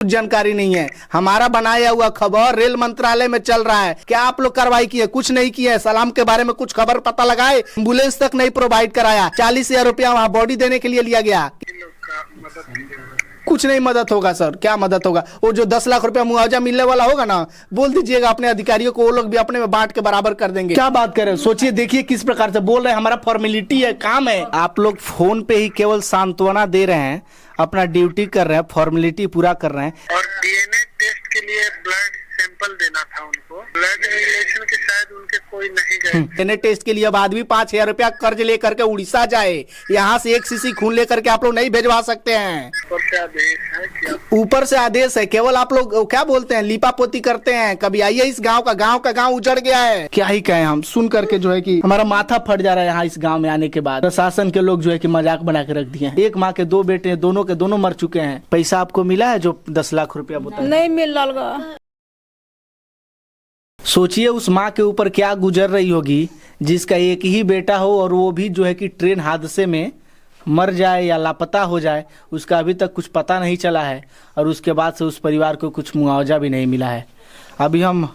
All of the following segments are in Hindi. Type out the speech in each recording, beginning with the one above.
जानकारी नहीं है। हमारा बनाया हुआ खबर रेल मंत्रालय में चल रहा है। क्या आप लोग कार्रवाई किए? कुछ नहीं किया है। सलाम के बारे में कुछ खबर पता लगाए? एम्बुलेंस तक नहीं प्रोवाइड कराया। 40,000 रुपया वहाँ बॉडी देने के लिए लिया गया। कुछ नहीं मदद होगा सर, क्या मदद होगा? वो जो 10 लाख रुपया मुआवजा मिलने वाला होगा ना, बोल दीजिएगा अपने अधिकारियों को, वो लोग भी अपने में बांट के बराबर कर देंगे। क्या बात कर रहे हो? सोचिए, देखिए किस प्रकार से बोल रहे हैं। हमारा फॉर्मेलिटी है, काम है। आप लोग फोन पे ही केवल सांत्वना दे रहे हैं, अपना ड्यूटी कर रहे हैं, फॉर्मेलिटी पूरा कर रहे हैं। और डीएनए टेस्ट के लिए ब्लड सैंपल देना था उनको। ब्लड रिलेशन के शायद उनके कोई नहीं गए। डीएनए टेस्ट के लिए अब आदमी 5,000 रुपया कर्ज लेकर के उड़ीसा जाए, यहाँ से 1 सीसी खून लेकर के आप लोग नहीं भेजवा सकते हैं। ऊपर से आदेश है कि ऊपर से आदेश है, केवल आप लोग क्या बोलते हैं, लीपा पोती करते हैं। कभी आइए इस गांव का गांव उजड़ गया है। क्या ही कहें हम, सुन करके जो है कि हमारा माथा फट जा रहा है। यहाँ इस गांव में आने के बाद प्रशासन के लोग जो है कि मजाक बना के रख दिए हैं। एक माँ के 2 बेटे, दोनों के दोनों मर चुके हैं। पैसा आपको मिला है जो 10 लाख रुपया बोला? नहीं मिल रहा। सोचिए उस माँ के ऊपर क्या गुजर रही होगी, जिसका एक ही बेटा हो और वो भी जो है कि ट्रेन हादसे में मर जाए या लापता हो जाए, उसका अभी तक कुछ पता नहीं चला है। और उसके बाद से उस परिवार को कुछ मुआवजा भी नहीं मिला है। अभी हम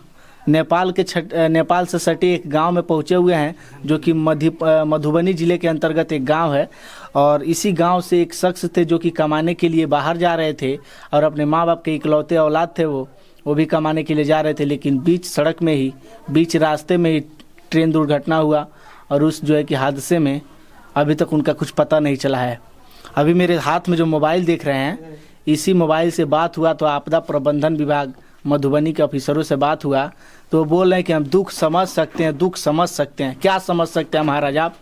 नेपाल से सटे एक गांव में पहुंचे हुए हैं, जो कि मधुबनी जिले के अंतर्गत एक गांव है। और इसी गांव से एक शख्स थे जो कि कमाने के लिए बाहर जा रहे थे, और अपने माँ बाप के इकलौते औलाद थे। वो भी कमाने के लिए जा रहे थे, लेकिन बीच सड़क में ही, बीच रास्ते में ही ट्रेन दुर्घटना हुआ। और उस जो है कि हादसे में अभी तक उनका कुछ पता नहीं चला है। अभी मेरे हाथ में जो मोबाइल देख रहे हैं, इसी मोबाइल से बात हुआ तो आपदा प्रबंधन विभाग मधुबनी के ऑफिसरों से बात हुआ, तो वो बोल रहे हैं कि हम दुख समझ सकते हैं, दुख समझ सकते हैं। क्या समझ सकते हैं महाराज? आप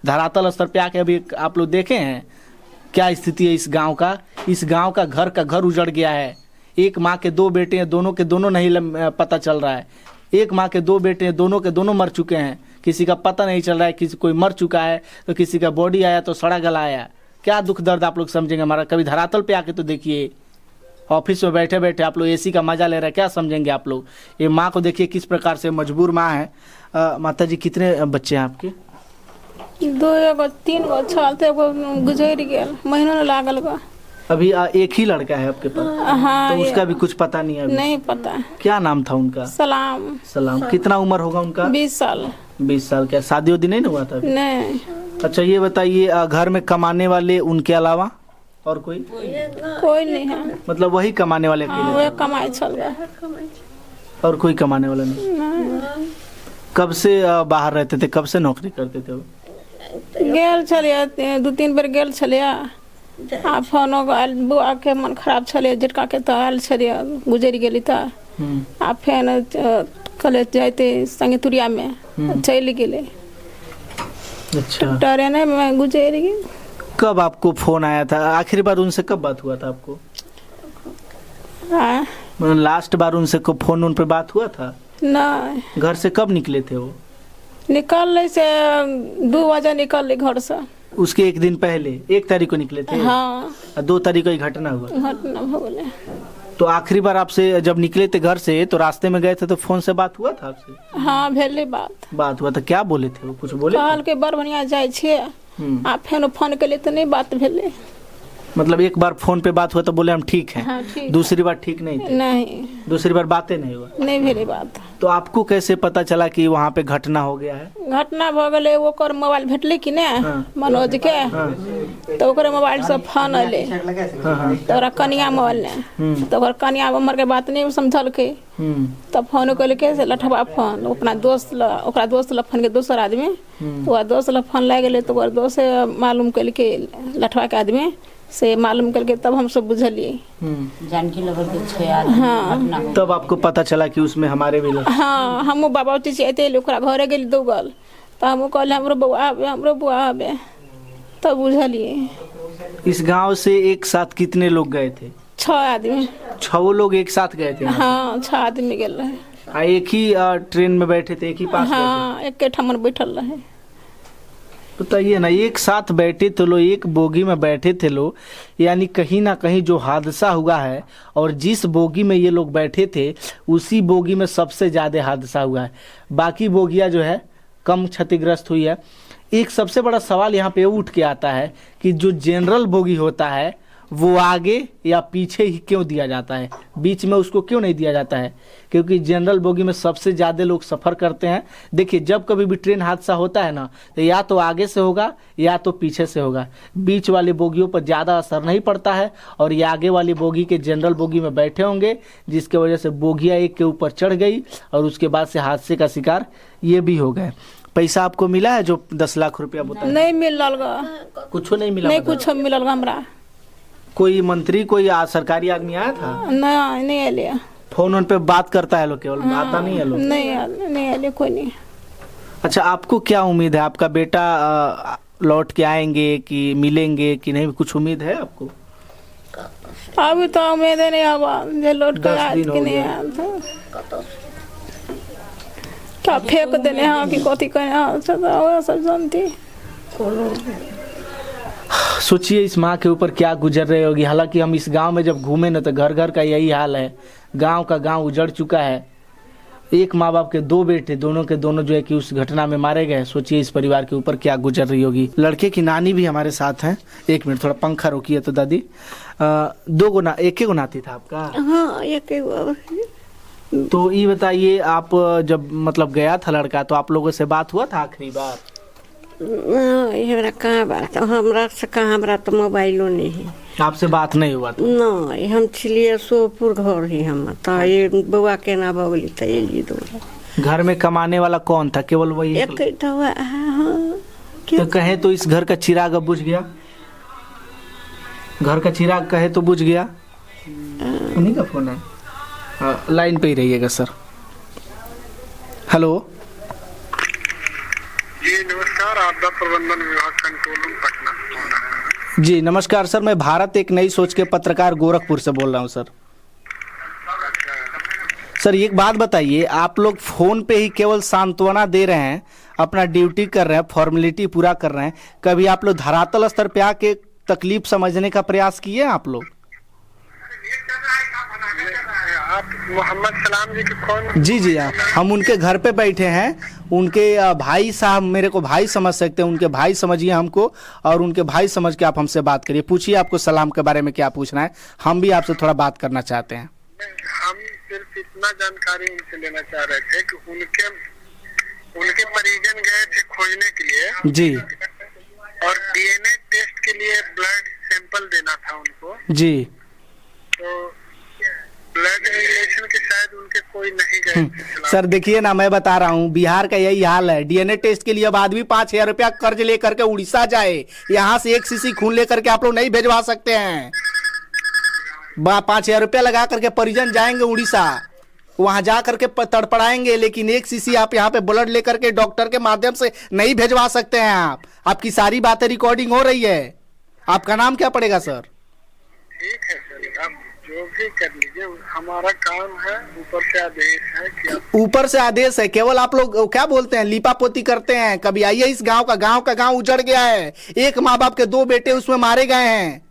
धरातल स्तर पे आके अभी आप लोग देखे हैं क्या स्थिति है इस गाँव का? इस गाँव का घर उजड़ गया है। एक माँ के 2 बेटे हैं, दोनों के दोनों नहीं पता चल रहा है। एक माँ के 2 बेटे हैं, दोनों के दोनों मर चुके हैं। किसी का पता नहीं चल रहा है। किसी कोई मर चुका है तो किसी का बॉडी आया तो सड़ा गला आया। क्या दुख दर्द आप लोग समझेंगे हमारा? कभी धरातल पे आके तो देखिए। ऑफिस में बैठे बैठे आप लोग एसी का मजा ले रहे हैं, क्या समझेंगे आप लोग? ये माँ को देखिए किस प्रकार से मजबूर माँ है। माता जी, कितने बच्चे हैं आपके? 2 3 चलते गुजर गया, महीनों लागल बा। अभी एक ही लड़का है आपके पास? हाँ, तो उसका भी कुछ पता नहीं है अभी? नहीं पता। क्या नाम था उनका? सलाम। कितना उम्र होगा उनका? 20 साल। 20 साल। क्या शादी वादी नहीं हुआ था? नहीं। अच्छा, ये बताइए, घर में कमाने वाले उनके अलावा और कोई नहीं है। मतलब वही कमाने वाले अकेले? वे कमाई चल रहा, और कोई कमाने वाला नहीं? कब से बाहर रहते थे? कब से नौकरी करते थे वो? गेल चलिए 2-3 बार गेल चलिए। आ फोन बुआ के मन खराब चले, झटका के तो आयल चलिए, गुजर गई था। आ फिर कल जाते संगेतुरिया में चल गए। अच्छा, ट्रेन में गुजर गई। कब आपको फोन आया था? आखिरी बार उनसे कब बात हुआ था आपको? लास्ट बार उनसे को फोन पे बात हुआ था? नहीं। घर से कब निकले थे वो? निकल से 2 बजे निकल घर से। उसके एक दिन पहले 1 तारीख को निकले थे? हाँ। 2 तारीख को ही घटना हुआ? घटना हो गए। तो आखिरी बार आपसे जब निकले थे घर से, तो रास्ते में गए थे तो फोन से बात हुआ था आपसे? हाँ, भेले बात हुआ था। क्या बोले थे वो? कुछ बोले? कहल के बड़ बढ़िया जाए छे। आ फिर फोन के लिए तो नहीं बात भेले। मतलब एक बार फोन पे बात हुआ तो बोले हम ठीक हैं। हाँ, ठीक। दूसरी बार ठीक नहीं थे? नहीं। दूसरी बार बातें नहीं हुआ? नहीं भेले बात। तो आपको कैसे पता चला कि वहाँ पे घटना हो गया है? घटना भ गए, ओकर मोबाइल भेटले कि नहीं? हाँ। मनोज के। हाँ। तो ओकरे मोबाइल से फोन अले। हाँ। तो ओकरा कनिया मोबाइल ने, तो ओकर कनिया उम्र के बात नहीं समझल के। तब फोन कर के से लठवा फोन अपना दोस्त ला, ओकरा दोस्त ला फोन के दूसर आदमी, तो दोस्त ला फोन लग गए। तो ओकर दोस्त से मालूम कल के लठवा के आदमी से मालूम करके तब हम सब बुझलिए। जानकी लगल के 6 आदमी। हाँ। तब आपको पता चला कि उसमें हमारे भी लोग? हाँ, हम बाबा चाहते ओकरा घरे गेली दौगल, तो हम कहले हमरो बुआ आबे, तब बुझलिए। इस गांव से एक साथ कितने लोग गए थे? 6 आदमी। 6 लोग एक साथ गए थे? हाँ, 6 आदमी गेल रहे। एक ही ट्रेन में बैठे थे? एक ही पास? हाँ, एक ठमन बैठल रहे। बताइए ना, एक साथ बैठे थे लोग, एक बोगी में बैठे थे लोग, यानी कहीं ना कहीं जो हादसा हुआ है, और जिस बोगी में ये लोग बैठे थे उसी बोगी में सबसे ज्यादा हादसा हुआ है। बाकी बोगियां जो है कम क्षतिग्रस्त हुई है। एक सबसे बड़ा सवाल यहाँ पे उठ के आता है कि जो जनरल बोगी होता है वो आगे या पीछे ही क्यों दिया जाता है, बीच में उसको क्यों नहीं दिया जाता है? क्योंकि जनरल बोगी में सबसे ज़्यादा लोग सफ़र करते हैं। देखिए, जब कभी भी ट्रेन हादसा होता है ना, तो या तो आगे से होगा या तो पीछे से होगा। बीच वाली बोगियों पर ज़्यादा असर नहीं पड़ता है, और ये आगे वाली बोगी के जनरल बोगी में बैठे होंगे, जिसकी वजह से बोगियाँ एक के ऊपर चढ़ गई और उसके बाद से हादसे का शिकार ये भी हो गए। पैसा आपको मिला है जो 10 लाख रुपया बताया? नहीं मिलल गा, कुछ नहीं मिला? नहीं मतलब कुछ मिलल गा हमरा। कोई मंत्री, कोई सरकारी आदमी आया था? नहीं आले। फोन पे बात करता है लोग, केवल आता नहीं है लोग? नहीं आले, कोई नहीं। अच्छा, आपको क्या उम्मीद है, आपका बेटा लौट के आएंगे कि कर कि नहीं, कुछ उम्मीद है आपको? अभी तो उम्मीद नहीं आवा जे लौट कर 10 आज दिन हो के नहीं गए। आया क्या फेंक देने हाँ कि कथी करे, हाँ सब जानती। सोचिए इस माँ के ऊपर क्या गुजर रही होगी। हालांकि हम इस गांव में जब घूमे ना, तो घर घर का यही हाल है। गांव का गांव उजड़ चुका है। एक माँ बाप के 2 बेटे, दोनों के दोनों जो है कि उस घटना में मारे गए। सोचिए इस परिवार के ऊपर क्या गुजर रही होगी। लड़के की नानी भी हमारे साथ हैं। 1 मिनट, थोड़ा पंखा रोकिए तो दादी। 2 गुना, एक ही गुनाती था आपका? हाँ, एक तो ये बताइए, आप जब मतलब गया था लड़का, तो आप लोगों से बात हुआ था आखिरी बार? हमरा कहाँ बात, हमरा से कहाँ, हमरा तो मोबाइलो नहीं है। आपसे बात नहीं हुआ था? नहीं, हम छिलिए सोपुर घर ही हम, तो ये बउआ के ना बगली तो एलिए दौड़ा। घर में कमाने वाला कौन था? केवल वही एक तो हाँ, तो कहे तो इस घर का चिराग अब बुझ गया? घर का चिराग कहे तो बुझ गया? उन्हीं का फोन है। लाइन पे ही रहिएगा सर। हेलो जी नमस्कार, आपदा प्रबंधन विभाग कंट्रोल रूम पटना। जी नमस्कार सर, मैं भारत एक नई सोच के पत्रकार गोरखपुर से बोल रहा हूँ सर। सर एक बात बताइए, आप लोग फोन पे ही केवल सांत्वना दे रहे हैं, अपना ड्यूटी कर रहे हैं, फॉर्मेलिटी पूरा कर रहे हैं, कभी आप लोग धरातल स्तर पे आके तकलीफ समझने का प्रयास किए आप लोग? आप मोहम्मद सलाम जी के फोन? जी हम उनके घर पे बैठे हैं। उनके भाई साहब, मेरे को भाई समझ सकते हैं, उनके भाई समझिए हमको, और उनके भाई समझ के आप हमसे बात करिए। पूछिए आपको सलाम के बारे में क्या पूछना है, हम भी आपसे थोड़ा बात करना चाहते हैं। हम सिर्फ इतना जानकारी उनसे लेना चाह रहे थे कि उनके परिजन गए थे खोजने के लिए जी, और डीएनए टेस्ट के लिए ब्लड सैंपल देना था उनको। जी तो ब्लड रिलेशन के शायद उनके कोई नहीं गए। सर देखिए ना, मैं बता रहा हूँ, बिहार का यही हाल है। डीएनए टेस्ट के लिए अब आदमी 5,000 रुपया कर्ज लेकर के उड़ीसा जाए, यहाँ से 1 सीसी खून लेकर के आप लोग नहीं भेजवा सकते हैं। 5,000 रुपया लगा करके परिजन जाएंगे उड़ीसा, वहां जा करके तड़पड़ाएंगे, लेकिन 1 सीसी आप यहाँ पे ब्लड लेकर के डॉक्टर के माध्यम से नहीं भेजवा सकते हैं। आपकी सारी बातें रिकॉर्डिंग हो रही है। आपका नाम क्या पड़ेगा सर? ठीक है सर, आप जो भी कर लीजिए, हमारा काम है, ऊपर से आदेश है कि ऊपर से आदेश है। केवल आप लोग क्या बोलते हैं, लीपा पोती करते हैं। कभी आइए इस गांव का गांव उजड़ गया है। 1 माँ बाप के 2 बेटे उसमें मारे गए हैं।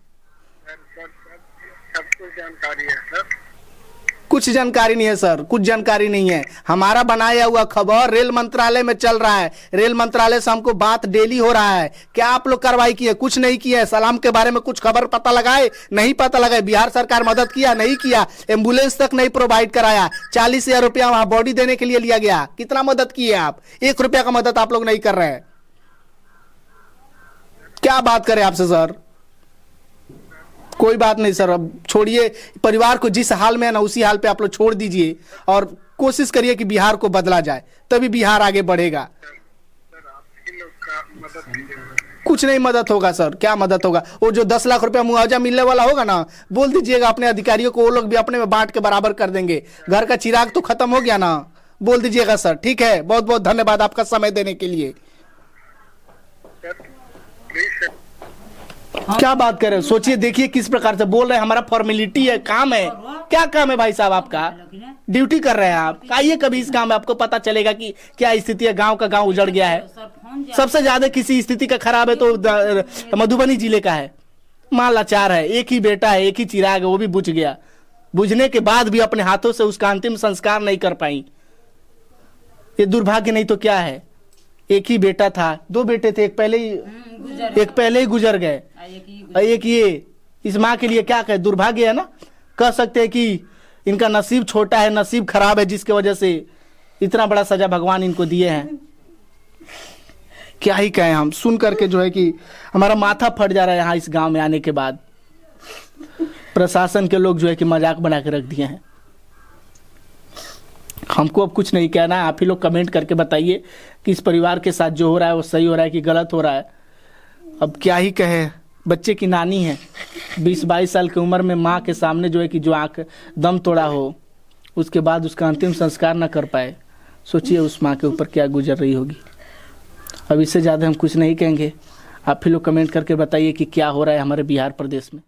सब कुछ जानकारी है सर। कुछ जानकारी नहीं है सर, कुछ जानकारी नहीं है। हमारा बनाया हुआ खबर रेल मंत्रालय में चल रहा है। रेल मंत्रालय से हमको बात डेली हो रहा है। क्या आप लोग कार्रवाई किए? कुछ नहीं किया है। सलाम के बारे में कुछ खबर पता लगाए? नहीं पता लगाए। बिहार सरकार मदद किया? नहीं किया। एम्बुलेंस तक नहीं प्रोवाइड कराया। 40,000 रुपया वहां बॉडी देने के लिए लिया गया। कितना मदद किए आप? 1 रुपया का मदद आप लोग नहीं कर रहे हैं। क्या बात करें आपसे सर? कोई बात नहीं सर, अब छोड़िए। परिवार को जिस हाल में है ना, उसी हाल पे आप लोग छोड़ दीजिए, और कोशिश करिए कि बिहार को बदला जाए, तभी बिहार आगे बढ़ेगा। लोग का मदद कीजिए। कुछ नहीं मदद होगा सर, क्या मदद होगा? वो जो 10 लाख रुपया मुआवजा मिलने वाला होगा ना, बोल दीजिएगा अपने अधिकारियों को, वो लोग भी अपने में बांट के बराबर कर देंगे। घर का चिराग तो खत्म हो गया ना, बोल दीजिएगा सर। ठीक है, बहुत बहुत धन्यवाद आपका समय देने के लिए। Please sir. क्या बात कर रहे हो? सोचिए, देखिए किस प्रकार से बोल रहे हैं। हमारा फॉर्मेलिटी है, काम है। क्या काम है भाई साहब आपका? ड्यूटी कर रहे हैं आप। आइए कभी इस गांव में, आपको पता चलेगा कि क्या स्थिति है। गांव का गांव उजड़ गया है। सबसे ज्यादा किसी स्थिति का खराब है तो मधुबनी जिले का है। मां लाचार है, 1 ही बेटा है, 1 ही चिराग है, वो भी बुझ गया। बुझने के बाद भी अपने हाथों से उसका अंतिम संस्कार नहीं कर पाई। ये दुर्भाग्य नहीं तो क्या है? 1 ही बेटा था, 2 बेटे थे, एक पहले ही गुजर गए, एक ये इस माँ के लिए क्या कहे, दुर्भाग्य है ना। कह सकते हैं कि इनका नसीब छोटा है, नसीब खराब है, जिसके वजह से इतना बड़ा सजा भगवान इनको दिए हैं। क्या ही कहें हम, सुन करके जो है कि हमारा माथा फट जा रहा है। यहाँ इस गांव में आने के बाद प्रशासन के लोग जो है कि मजाक बना के रख दिए हैं। हमको अब कुछ नहीं कहना है, आप ही लोग कमेंट करके बताइए कि इस परिवार के साथ जो हो रहा है वो सही हो रहा है कि गलत हो रहा है। अब क्या ही कहे, बच्चे की नानी है, 20-22 साल की उम्र में माँ के सामने जो है कि जो आँख दम तोड़ा हो, उसके बाद उसका अंतिम संस्कार न कर पाए। सोचिए उस माँ के ऊपर क्या गुजर रही होगी। अब इससे ज़्यादा हम कुछ नहीं कहेंगे, आप ही लोग कमेंट करके बताइए कि क्या हो रहा है हमारे बिहार प्रदेश में।